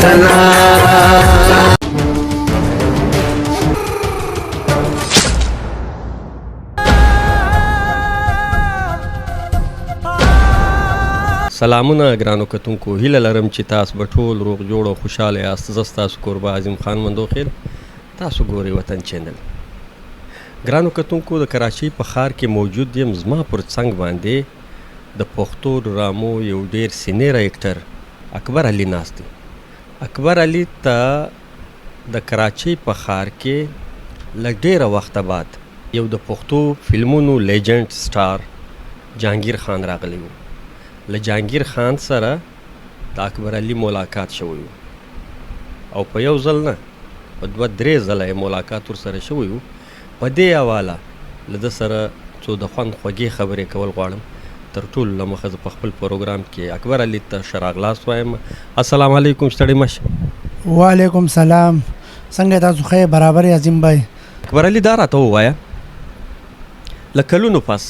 سلامونه ګرانو کتونکو، هیله لرم چې تاسو به ټول روغ جوړ او خوشحاله یاست. زه ستاسو کوربه عظیم خان مندوخیل، تاسو ګورئ وطن چینل. ګرانو کتونکو، د کراچۍ په ښار کې موجود یم. زما پر څنګ باندې د پښتو ډرامو یو ډیر سینیر ایکټر اکبر علي ناست دی. اکبر علي ته د کراچۍ په ښار کې له ډیره وخته بعد یو د پښتو فلمونو لیجنډ سټار جهانګیر خان راغلی و. له جهانګیر خان سره د اکبر علي ملاقات شوی و او په یو ځل نه، په 2-3 ځله یې ملاقات ورسره شوی و. په دې حواله له ده سره څو د خوند خوږې خبرې کول غواړم. تر ټولو له مخه زه په خپل پروګرام کې اکبر علي ته ښه راغلاست وایم. السلام علیکم، ستړی مشه. وعلیکم سلام، څنګه تاسو ښه برابر عظیم بھائی؟ اکبر علي دا راته ووایه، له کلونو پس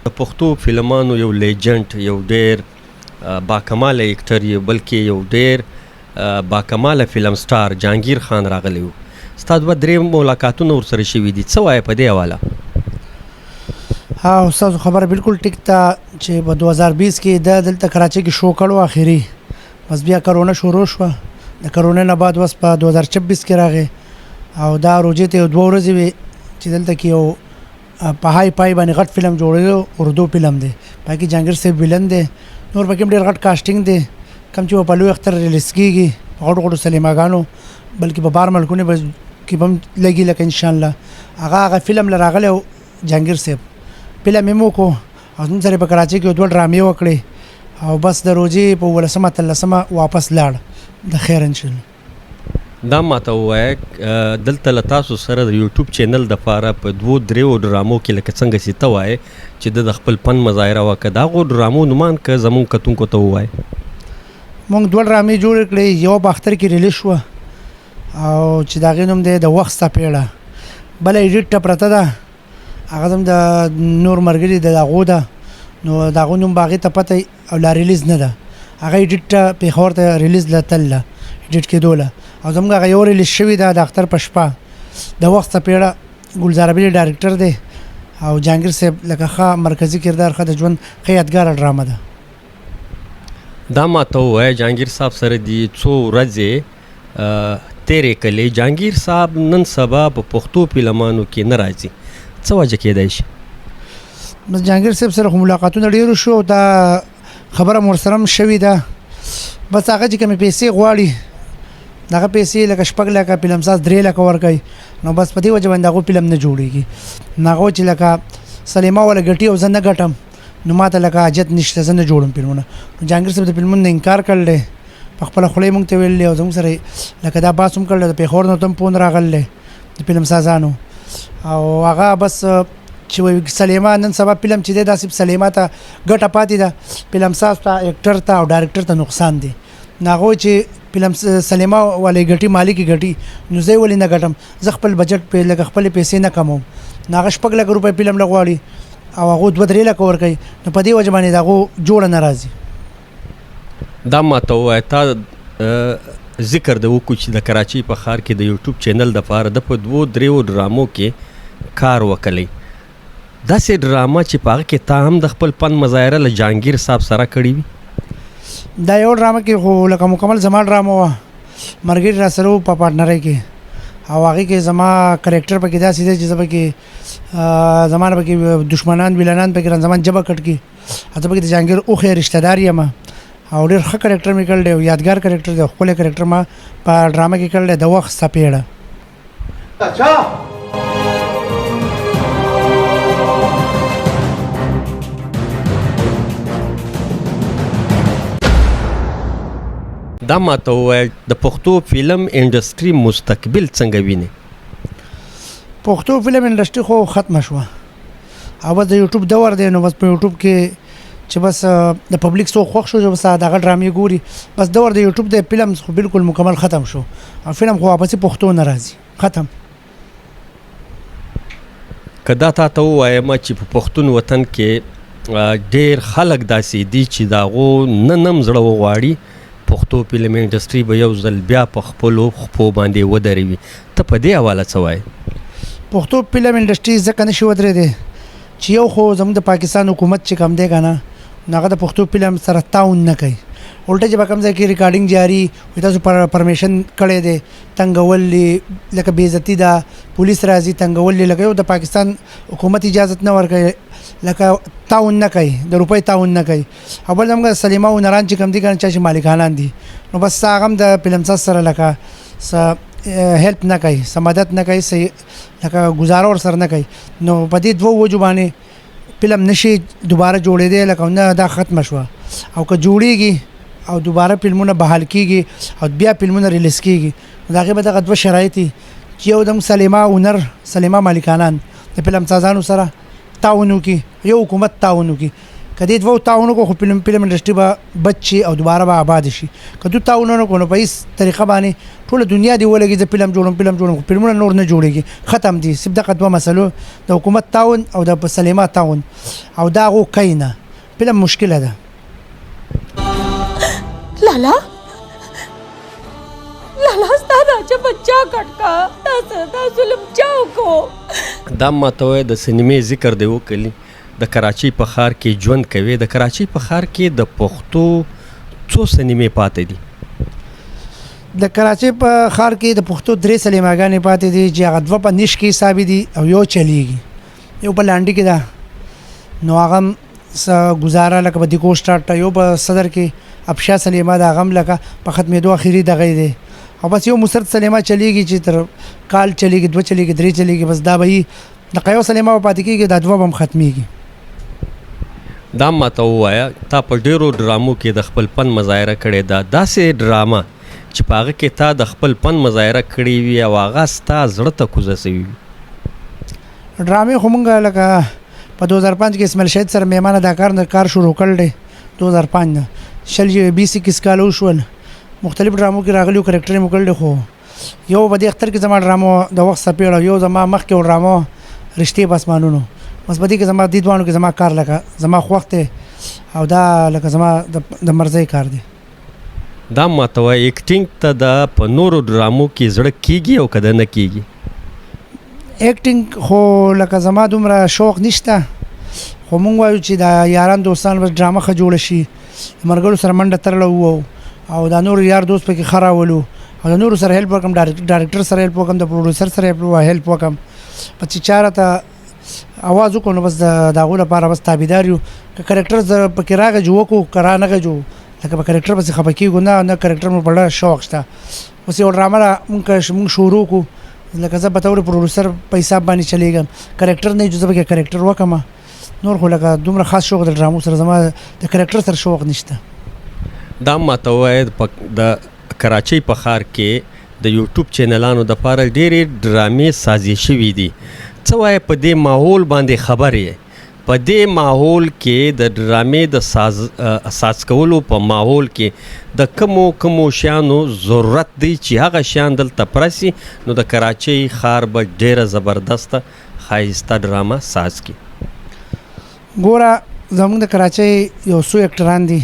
د پښتو فلمانو یو لیجنډ، یو ډیر باکماله ایکټر یې، بلکې یو ډیر باکماله فلم سټار جهانګیر خان راغلی و. ستا 2-3 ملاقاتونه ورسره شوي دي، څه وایې په دې حواله؟ ها ستاسو خبره بالکل ټیک ده چې په 2020 کې د دلته کراچۍ کې شو کړو اخري، بس بیا کرونا شروع شوه. د کرونا نه بعد وس په 2026 کې راغی او دا روجې ته 2 ورځې وي چې دلته کې یو په هاي پای باندې غټ فلم جوړېدو، اردو فلم دی، پکې جهانګیر صاحب ویلن دی، نور پکې ډېر غټ کاسټینګ دی، کوم چې په لوی اختر ریلیز کېږي په غټو غټو سینماګانو، بلکې په بار ملکونو کې به هم لګي. لکه انشاءالله هغه فلم له راغلی و جهانګیر صاحب، فلم یې مو کو او زموږ سره په کراچۍ کې 2 ډرامې وکړې او بس د روجې په 18 واپس لاړ د خیر انشاءالله. دا ماته ووایه، دلته له تاسو سره د یوټیوب چینل دپاره په 2-3 ډرامو کې لکه څنګه چې ته وایې چې د خپل فن مظاهره وکړه، د هغو ډرامو نومان که زموږ کتونکو ته ووایې. موږ 2 ډرامې جوړې کړې، یو په اختر کې ریلیز شوه او چې د هغې نوم دی د وخت څپېړه، بله ایډیټ ته پرته ده، هغه هم د نور ملګري د هغو ده، نو د هغو نوم به هغې ته پته او لا ریلیز نه ده. هغه ایډیټ ته پېښور ته ریلیز له تلله ایډیټ کېدوله او زموږ هغه یو ریلیز شوي ده د اختر په شپه. د وخت څپېړه ګلزار ابلي ډایرکټر دی او جهانګیر صاحب لکه ښه مرکزي کردار، ښه د ژوند ښه یادګاره ډرامه ده. دا ماته ووایه، جهانګیر صاحب سره دي څو ورځې تیرې کړلې، جهانګیر صاحب نن سبا په پښتو فلمانو کې نه راځي، څه وجه کېدای شي؟ بس جهانګیر صاحب سره خو ملاقاتونه ډېرو شو، دا خبره مو ورسره هم شوې ده، بس هغه چې کومې پیسې غواړي دغه پیسې لکه 6 لکه فلمساز 3 لکه ورکوي، نو بس په دې وجه باندې هغو فلم نه جوړېږي. هغو چې لکه سلیما ولا ګټي او زه نه ګټم، نو ماته لکه حاجت نشته، زه نه جوړم فلمونه. نو جهانګیر صاحب د فلمونو نه انکار کړل دی، په خپله خوله یې موږ ته ویل دی او زموږ سره لکه دا بحث هم کړی، د پېښور نه ورته هم فون راغلی د فلم سازانو او هغه بس چې سلیما نن سبا فلم چې دی داسې سلیما ته ګټه پاتې ده، فلم ساز ته، ایکټر ته او ډایرکټر ته نقصان دی. هغوی چې فلم سلیما والے ګټي، مالک ګټي، نو زه ولې نه ګټم؟ زه خپل بجټ په لکه خپل پیسې نه کموم، نو هغه 6 لکه روپۍ فلم لغواړي او هغه 2-3 لکه ورکوي، نو په دې وجه باندې د هغو جوړه نه راځي. دا ماته ووایه، تا ذکر د وکړو چې د کراچۍ په ښار کې د یوټیوب چینل دپاره د په 2-3 ډرامو کې کار وکړی، داسې ډرامه چې په هغه کې تا هم د خپل فن مظاهره له جهانګیر صاحب سره کړې وي؟ دا یو ډرامه کې خو لکه مکمل زما ډرامه وه، ملګري را سره په پارټنرۍ کې او هغې کې زما کرکټر پکې داسې دی چې زه پکې زما نه پکې دشمنان ویلنان پکې زما ژبه کټ کړي، زه پکې د جهانګیر اوښې رشته دار یم او ډېر ښه کرکټر مې کړی دی او یادګار کرکټر دی، ښکلی کرکټر ما په ډرامه کې کړی دی د وخت څپېړه. دا ماته ووایه، د پښتو فلم انډسټري مستقبل څنګه وینې؟ پښتو فلم انډسټري خو ختمه شوه او بس د یوټیوب دور دی، نو بس په یوټیوب کې چې بس د پبلیک څوک خوښ شو چې بس دغه ډرامې ګوري، بس دور د یوټیوب د فلم خو بالکل مکمل ختم شو او فلم خو واپسې پښتو نه راځي، ختم. که دا تا ته ووایم چې په پښتون وطن کې ډېر خلک داسې دي چې د هغو نن هم زړه وغواړي پښتو فلم انډسټري به یو ځل بیا په خپلو خپو باندې ودروي. ته په دې حواله څه وایې؟ پښتو فلم انډسټري ځکه نشي ودرېدی چې یو خو زموږ د پاکستان حکومت چې کوم دی که نه نو هغه د پښتو فلم سره تعاون نه کوي. الټه چې به کوم ځای کې ریکارډینګ جاري وي تاسو پرمیشن کړی دی تنګول لکه بېعزتي ده پولیس راځي تنګول لکه یو د پاکستان حکومت اجازت نه ورکوي لکه تعاون نه کوي د روپۍ تعاون نه کوي. او بل زموږ سلیما هنران چې کوم دي که نه چا چې مالکانان دي نو بس هغه هم د فلمساز سره لکه هیلپ نه کوي څه مدد نه کوي لکه ګزاره ورسره نه کوي. نو په دې دوو وجو باندې فلم نشي دوباره جوړېدی لکه نه دا ختمه شوه او که جوړیږي او دوباره فلمونه بحال کیږي او بیا فلمونه ریلیز کیږي نو د هغې به دغه دوه شرایط دي چې یو د سلیما مالکانان د فلم سازانو سره تعاون وکړي یو حکومت تعاون وکړي. که دې دوه تعاون وکړو خو فلم انډسټري به بچ شي او دوباره به آباد شي. که دوی تعاون ونه کړو نو په هېڅ طریقه باندې ټوله دنیا دې ولګي زه فلم جوړم خو فلمونه نور نه جوړېږي ختم دي. صرف دغه دوه مسلو د حکومت تعاون او د سلیما تعاون او دا هغو کوي نه فلم مشکله ده. لالا ستا راجه بچا کټکا دا ظلم چاو کو. دا ماته وایي د سینمې ذکر دی وکړي د کراچۍ په ښار کې ژوند کوي. د کراچۍ په ښار کې د پښتو څو سینمې پاتې دي؟ د کراچۍ په ښار کې د پښتو 3 سینماګانې پاتې دي چې هغه دوه په نیش کې حسابي دي او یو چلیږي یو په لانډي کې ده نو هغه هم څه ګزاره لکه په دیکو سټارټ یو په صدر کې افشا سلیما د هغه هم لکه په ختمېدو اخري دغه دی او بس یو مسرت سلیما چلیږي چې تر کال چلیږي 2 چلیږي 3 چلیږي بس دا به یي د یو سلیما به پاتې کېږي دا دوه به هم ختمېږي. دا ماته ووایه تا په ډېرو ډرامو کې د خپل فن مظاهره کړې ده داسې ډرامه چې په هغه کې تا د خپل فن مظاهره کړې وي او هغه ستا زړه ته کوزه سوي وي؟ ډرامې خو مونږ لکه په 2005 کې اسماعیل شهید سره میمانه دا کار شروع کړل دی 2005 نه 20 کال وشول مختلف ډرامو کې راغلیو کرکټر مو کړل خو یو په دې اختر کې زما ډرامو د وخت سپېړه یو زما مخکې ډرامو رشتې په اسمانونو بس په دې کې زما دې دوانو کې زما کار لکه زما خوښ دی او دا لکه زما د مرضۍ کار دی. دا ماته وایي ایکټینګ ته د په نورو ډرامو کې زړه کیږي او که ده نه کیږي؟ ایکټینګ خو لکه زما دومره شوق نشته خو مونږ وایو چې دا یاران دوستان بس ډرامه ښه جوړه شي مرګلو سره منډه ترله وو او دا نور یار دوست پکې ښه راولو او د نورو سره هیلپ وکړم ډایرکټر سره هیلپ وکړم د پروډوسر سره هیلپ وکړم په چې چاره ته आवाज وکړو نو بس د هغو لپاره بس تابعدار یو که کرکټر پکې راغی جو وکړو که را نه غجو لکه په کرکټر پسې خفه کېږو نه کرکټر مو په ډېر شوق شته اوس یو ډرامه مونږ شروع کړو لکه زه به ته پروډوسر په حساب باندې چلیږم کرکټر نه زه پکې کرکټر وکړم نور خو لکه دومره خاص شوق د ډرامو سره زما د کرکټر سره شوق نشته. دا ماته وایي د کراچۍ په ښار کې د یوټیوب چینلانو دپاره ډېرې ډرامې سازي شوي دي. څه وایې په دې ماحول باندې خبر یې؟ په دې ماحول کې د ډرامې د ساز کولو په ماحول کې د کومو شیانو ضرورت دی چې هغه شیان دلته پرسي نو د کراچۍ ښار به ډېره زبردسته ښایسته ډرامه ساز کړي؟ ګوره زموږ د کراچۍ یو څو اکټران دي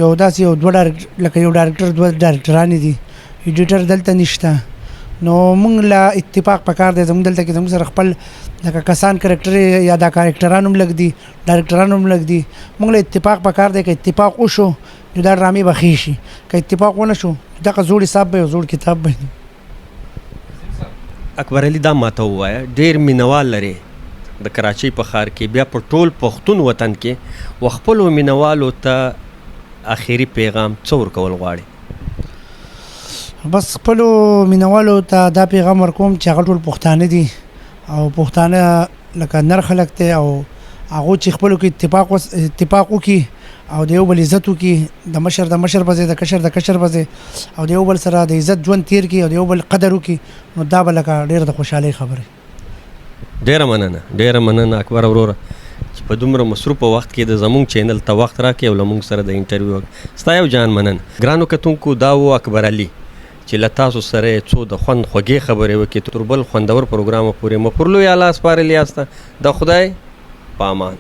یو داسې یو لکه یو ډایرکټر دوه ډایرکټرانې دي ایډیټر دلته نشته نو موږ له اتفاق پکار دی زموږ دلته کې زموږ سره خپل لکه کسان کرکټر یا دا کارکټران هم لږ دي ډایرکټران هم لږ دي موږ له اتفاق پکار دی که اتفاق وشو نو دا ډرامې به ښې شي که اتفاق ونه شو دغه زوړ حساب به یو زوړ کتاب به اکبر علي دا ماته ووایه ډېر مینوال لري د کراچۍ په ښار کې بیا په ټول پښتون وطن کې و خپلو مینوالو ته اخري پیغام څه ورکول غواړي؟ بس خپلو مینوالو ته دا پیغام ورکوم چې هغه ټول پښتانه دي او پښتانه لکه نر خلک دی او هغو چې خپلو کې اتفاق وکړي او د یو بل عزت وکړي د مشر په ځای د کشر په ځای او د یو بل سره د عزت ژوند تیر کړي او د یو بل قدر وکړي نو دا به لکه ډېر د خوشحالۍ خبرې. ډېره مننه اکبر وروره چې په دومره مصروفه وخت کې د زمونږ چینل ته وخت راکړې او له مونږ سره د انټرویو ستا یو جان مننه. ګرانو کتونکو دا و اکبر علي چې له تاسو سره یې څو د خوند خوږې خبرې وکړې تر بل خوندور پروګرامه پورې مو پر لوی الله سپارلي یاسته د خدای په امان.